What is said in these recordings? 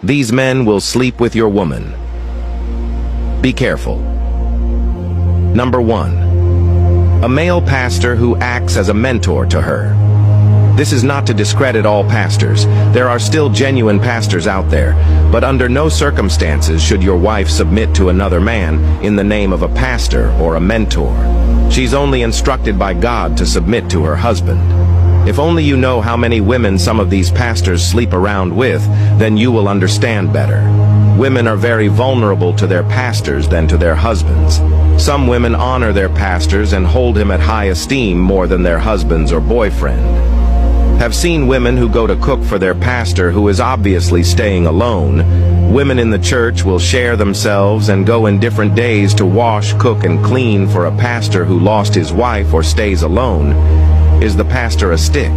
These men will sleep with your woman. Be careful. Number 1. A male pastor who acts as a mentor to her. This is not to discredit all pastors. There are still genuine pastors out there, but under no circumstances should your wife submit to another man in the name of a pastor or a mentor. She's only instructed by God to submit to her husband. If only you know how many women some of these pastors sleep around with, then you will understand better. Women are very vulnerable to their pastors than to their husbands. Some women honor their pastors and hold him at high esteem more than their husbands or boyfriend. Have seen women who go to cook for their pastor who is obviously staying alone. Women in the church will share themselves and go in different days to wash, cook, and clean for a pastor who lost his wife or stays alone. Is the pastor a stick?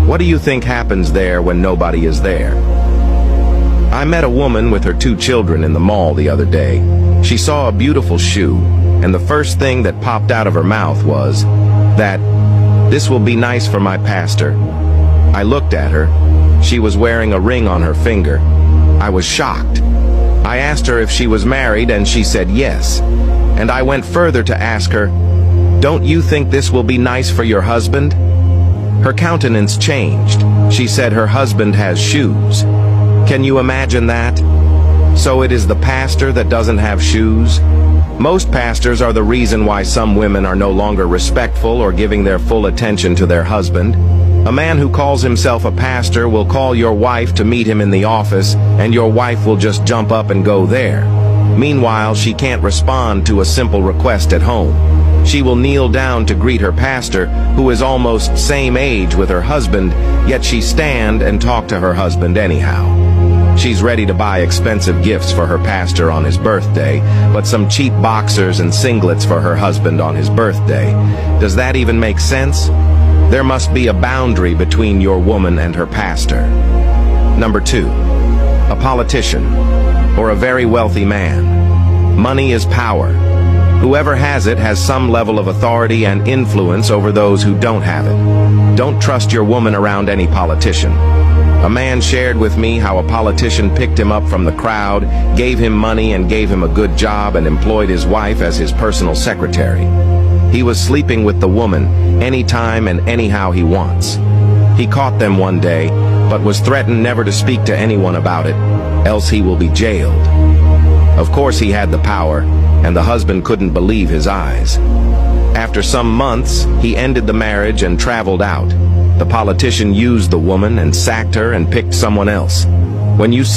What do you think happens there when nobody is there? I met a woman with her 2 children in the mall the other day. She saw a beautiful shoe, and the first thing that popped out of her mouth was that this will be nice for my pastor. I looked at her. She was wearing a ring on her finger. I was shocked. I asked her if she was married, and she said yes. And I went further to ask her, "Don't you think this will be nice for your husband?" Her countenance changed. She said her husband has shoes. Can you imagine that? So it is the pastor that doesn't have shoes? Most pastors are the reason why some women are no longer respectful or giving their full attention to their husband. A man who calls himself a pastor will call your wife to meet him in the office, and your wife will just jump up and go there. Meanwhile, she can't respond to a simple request at home. She will kneel down to greet her pastor, who is almost same age with her husband, yet she stand and talk to her husband anyhow. She's ready to buy expensive gifts for her pastor on his birthday, but some cheap boxers and singlets for her husband on his birthday. Does that even make sense? There must be a boundary between your woman and her pastor. Number 2. A politician or a very wealthy man. Money is power. Whoever has it has some level of authority and influence over those who don't have it. Don't trust your woman around any politician. A man shared with me how a politician picked him up from the crowd, gave him money and gave him a good job, and employed his wife as his personal secretary. He was sleeping with the woman anytime and anyhow he wants. He caught them one day, but was threatened never to speak to anyone about it, else he will be jailed. Of course he had the power, and the husband couldn't believe his eyes. After some months, he ended the marriage and traveled out. The politician used the woman and sacked her and picked someone else. When you see